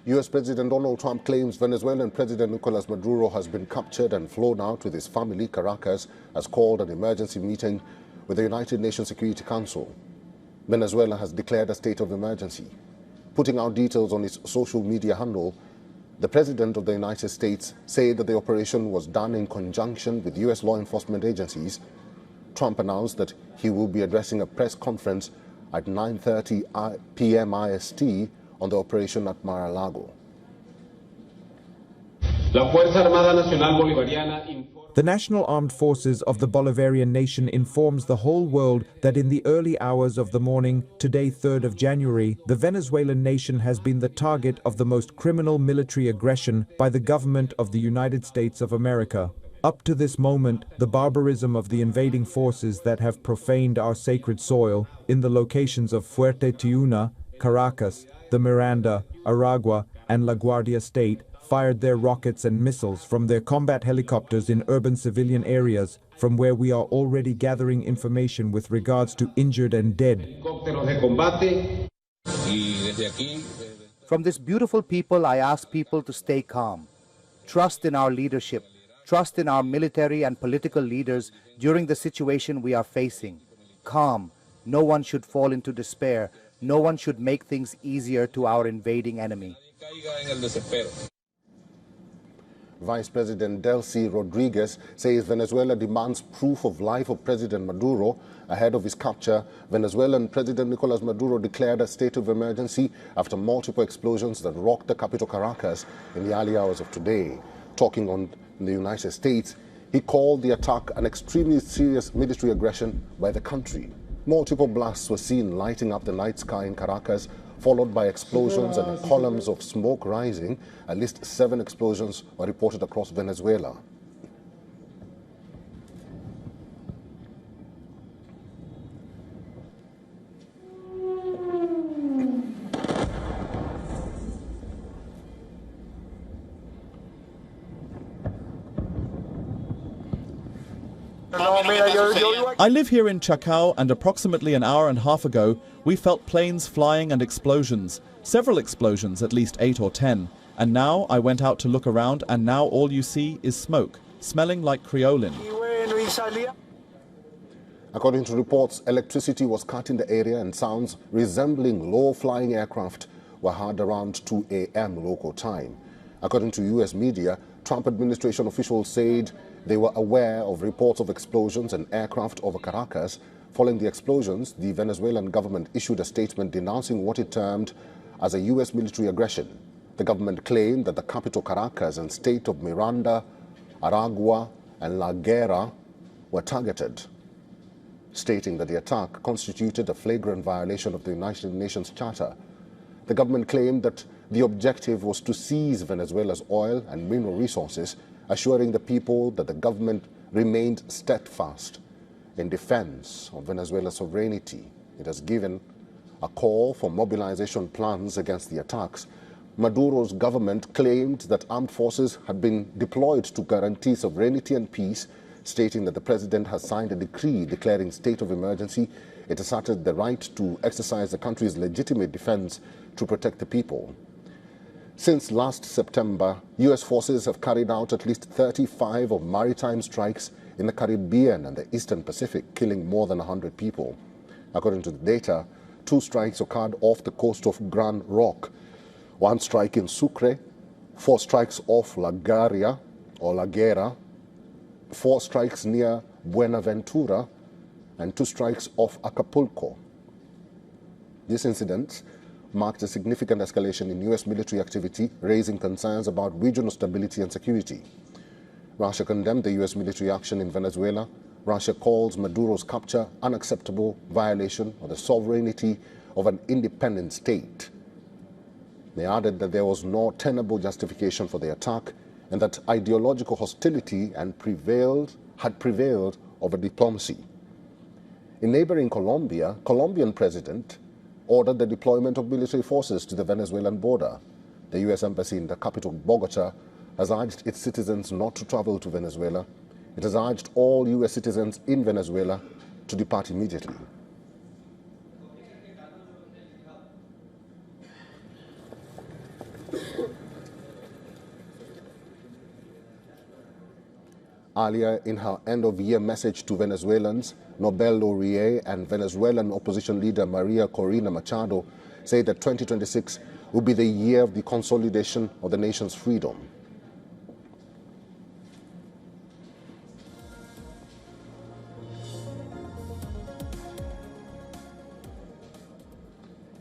U.S. President Donald Trump claims Venezuelan President Nicolas Maduro has been captured and flown out with his family. Caracas has called an emergency meeting with the United Nations Security Council. Venezuela has declared a state of emergency. Putting out details on its social media handle, the President of the United States said that the operation was done in conjunction with U.S. law enforcement agencies. Trump announced that he will be addressing a press conference at 9:30 p.m. IST on the operation at Mar-a-Lago. The National Armed Forces of the Bolivarian nation informs the whole world that in the early hours of the morning, today 3rd of January, the Venezuelan nation has been the target of the most criminal military aggression by the government of the United States of America. Up to this moment, the barbarism of the invading forces that have profaned our sacred soil in the locations of Fuerte Tiuna, Caracas, the Miranda, Aragua, and La Guardia State fired their rockets and missiles from their combat helicopters in urban civilian areas, from where we are already gathering information with regards to injured and dead. From this beautiful people, I ask people to stay calm. Trust in our leadership. Trust in our military and political leaders during the situation we are facing. Calm. No one should fall into despair. No one should make things easier to our invading enemy. Vice President Delcy Rodriguez says Venezuela demands proof of life of President Maduro. Ahead of his capture, Venezuelan President Nicolas Maduro declared a state of emergency after multiple explosions that rocked the capital Caracas in the early hours of today. Talking on the United States, he called the attack an extremely serious military aggression by the country. Multiple blasts were seen lighting up the night sky in Caracas, followed by explosions and columns of smoke rising. At least 7 explosions were reported across Venezuela. I live here in Chacao, and approximately an hour and a half ago, we felt planes flying and explosions. Several explosions, at least 8 or 10. And now I went out to look around, and now all you see is smoke, smelling like creolin. According to reports, electricity was cut in the area and sounds resembling low-flying aircraft were heard around 2 a.m. local time. According to U.S. media, Trump administration officials said they were aware of reports of explosions and aircraft over Caracas. Following the explosions, the Venezuelan government issued a statement denouncing what it termed as a U.S. military aggression. The government claimed that the capital Caracas and state of Miranda, Aragua, and La Guerra were targeted, stating that the attack constituted a flagrant violation of the United Nations Charter. The government claimed that the objective was to seize Venezuela's oil and mineral resources, assuring the people that the government remained steadfast in defense of Venezuela's sovereignty. It has given a call for mobilization plans against the attacks. Maduro's government claimed that armed forces had been deployed to guarantee sovereignty and peace, stating that the president has signed a decree declaring state of emergency. It asserted the right to exercise the country's legitimate defense to protect the people. Since last September, U.S. forces have carried out at least 35 of maritime strikes in the Caribbean and the Eastern Pacific, killing more than 100 people. According to the data, 2 strikes occurred off the coast of Grand Roque, 1 strike in Sucre, 4 strikes off La Guardia or La Guerra, 4 strikes near Buenaventura, and 2 strikes off Acapulco. These incidents marked a significant escalation in U.S. military activity, raising concerns about regional stability and security. Russia condemned the U.S. military action in Venezuela. Russia calls Maduro's capture unacceptable violation of the sovereignty of an independent state. They added that there was no tenable justification for the attack and that ideological hostility had prevailed over diplomacy. In neighboring Colombia, Colombian president ordered the deployment of military forces to the Venezuelan border. The U.S. Embassy in the capital, Bogota, has urged its citizens not to travel to Venezuela. It has urged all U.S. citizens in Venezuela to depart immediately. Earlier in her end-of-year message to Venezuelans, Nobel laureate and Venezuelan opposition leader Maria Corina Machado said that 2026 will be the year of the consolidation of the nation's freedom.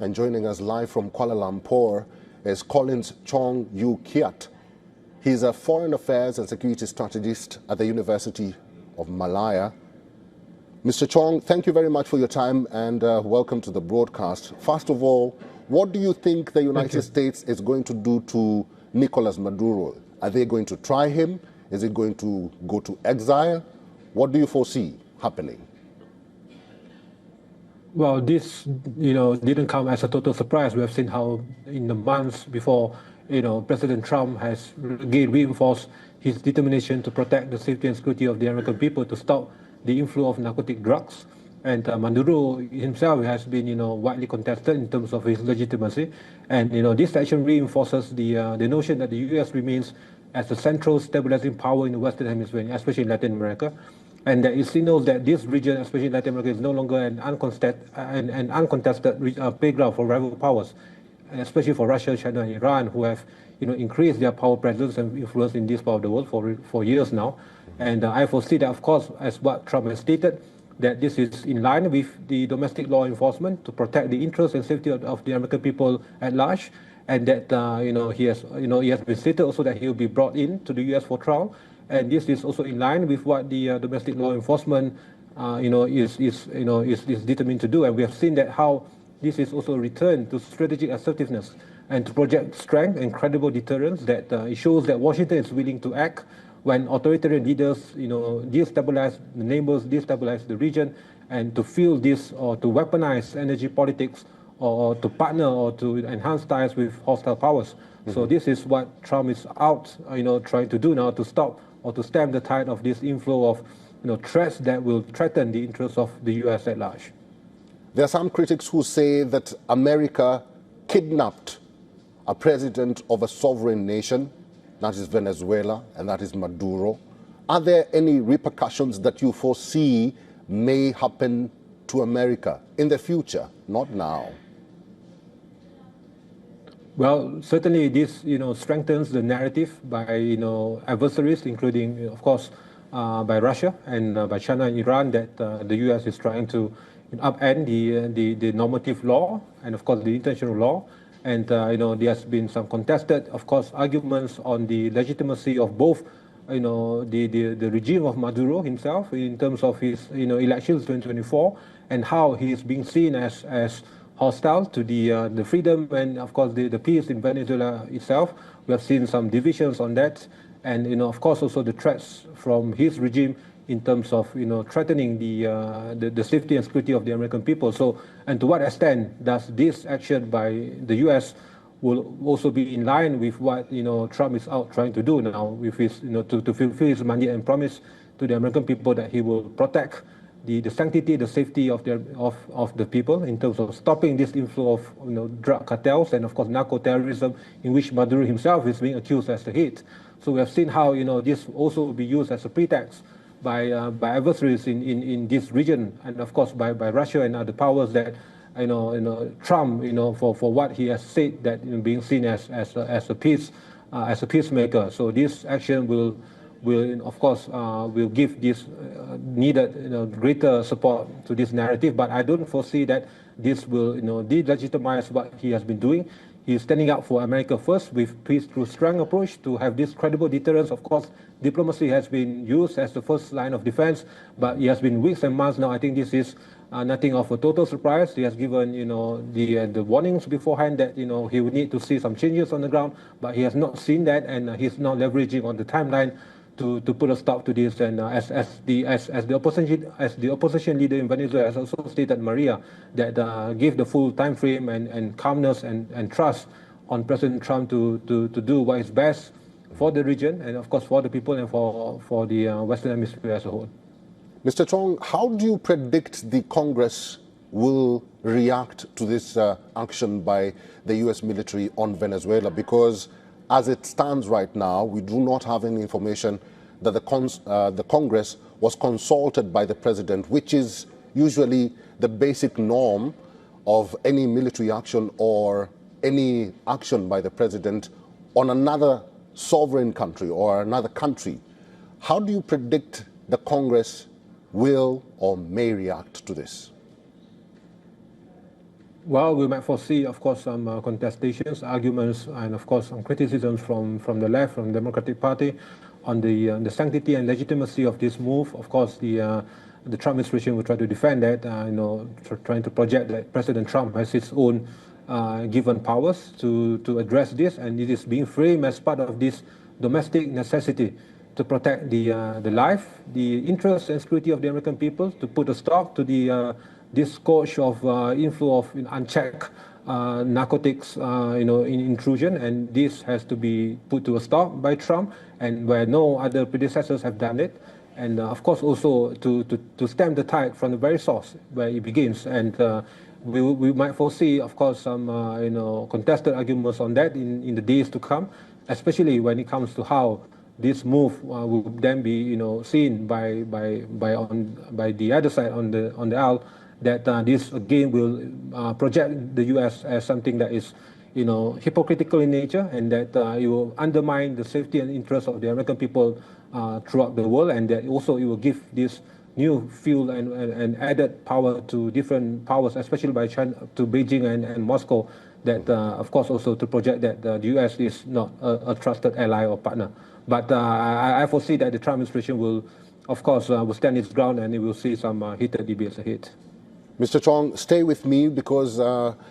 And joining us live from Kuala Lumpur is Collins Chong Yu Kiat. He's a foreign affairs and security strategist at the University of Malaya. Mr. Chong, thank you very much for your time and welcome to the broadcast. First of all, what do you think the United States is going to do to Nicolas Maduro? Are they going to try him? Is it going to go to exile? What do you foresee happening? Well, this, didn't come as a total surprise. We have seen how in the months before, President Trump has again reinforced his determination to protect the safety and security of the American people, to stop the inflow of narcotic drugs. And Maduro himself has been, widely contested in terms of his legitimacy. And, this action reinforces the notion that the U.S. remains as a central stabilizing power in the Western Hemisphere, especially in Latin America. And that it signals that this region, especially Latin America, is no longer an uncontested playground for rival powers, especially for Russia, China, and Iran, who have increased their power presence and influence in this part of the world for years now. And I foresee that, of course, as what Trump has stated, that this is in line with the domestic law enforcement to protect the interests and safety of the American people at large, and that he has been stated also that he will be brought in to the U.S. for trial. And this is also in line with what the domestic law enforcement, is determined to do. And we have seen that how this is also a return to strategic assertiveness and to project strength and credible deterrence. That it shows that Washington is willing to act when authoritarian leaders, destabilize the neighbors, destabilize the region, and to fuel this or to weaponize energy politics or to partner or to enhance ties with hostile powers. So this is what Trump is out, trying to do now, to stop or to stem the tide of this inflow of, threats that will threaten the interests of the U.S. at large. There are some critics who say that America kidnapped a president of a sovereign nation, that is Venezuela, and that is Maduro. Are there any repercussions that you foresee may happen to America in the future, not now? Well, certainly this, strengthens the narrative by, adversaries, including, of course, by Russia and by China and Iran, that the U.S. is trying to upend the normative law and, of course, the international law. And, there has been some contested, of course, arguments on the legitimacy of both, the regime of Maduro himself in terms of his, elections 2024, and how he is being seen as hostile to the freedom and, of course, the peace in Venezuela itself. We have seen some divisions on that, and of course also the threats from his regime in terms of threatening the safety and security of the American people. So, and to what extent does this action by the U.S. will also be in line with what Trump is out trying to do now, with his to fulfill his mandate and promise to the American people that he will protect the sanctity, the safety of the people in terms of stopping this inflow of drug cartels and, of course, narco-terrorism, in which Maduro himself is being accused as the head. So we have seen how this also will be used as a pretext by adversaries in this region, and of course by Russia and other powers, that Trump for what he has said, that being seen as a peacemaker. So this action will of course will give this needed greater support to this narrative, but I don't foresee that this will delegitimize what he has been doing. He's standing up for America first with peace through strong approach to have this credible deterrence. Of course, diplomacy has been used as the first line of defense, but it has been weeks and months now. I think this is nothing of a total surprise. He has given the warnings beforehand that he would need to see some changes on the ground, but he has not seen that, and he's now leveraging on the timeline to put a stop to this. And as the opposition leader in Venezuela has also stated, Maria, that give the full time frame and calmness and trust on President Trump to do what is best for the region and, of course, for the people and for the Western Hemisphere as a whole. Mr. Chong, how do you predict the Congress will react to this action by the U.S. military on Venezuela? Because as it stands right now, we do not have any information that the Congress was consulted by the president, which is usually the basic norm of any military action or any action by the president on another sovereign country or another country. How do you predict the Congress will or may react to this? Well, we might foresee, of course, some contestations, arguments, and of course some criticisms from the left, from the Democratic Party, on the sanctity and legitimacy of this move. Of course, the Trump administration will try to defend that, trying to project that President Trump has his own given powers to address this, and it is being framed as part of this domestic necessity to protect the life, the interests and security of the American people, to put a stop to this scourge of inflow of unchecked narcotics, intrusion, and this has to be put to a stop by Trump, and where no other predecessors have done it, and of course also to stem the tide from the very source where it begins, and we might foresee, of course, some contested arguments on that in the days to come, especially when it comes to how this move will then be seen by the other side on the aisle, that this again will project the U.S. as something that is hypocritical in nature, and that it will undermine the safety and interests of the American people throughout the world, and that also it will give this new fuel and added power to different powers, especially by China, to Beijing and Moscow, that of course also to project that the U.S. is not a trusted ally or partner. But I foresee that the Trump administration will, of course, will stand its ground, and it will see some heated debates ahead. Mr. Chong, stay with me, because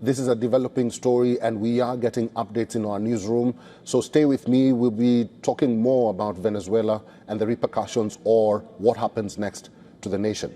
this is a developing story and we are getting updates in our newsroom. So stay with me. We'll be talking more about Venezuela and the repercussions, or what happens next to the nation.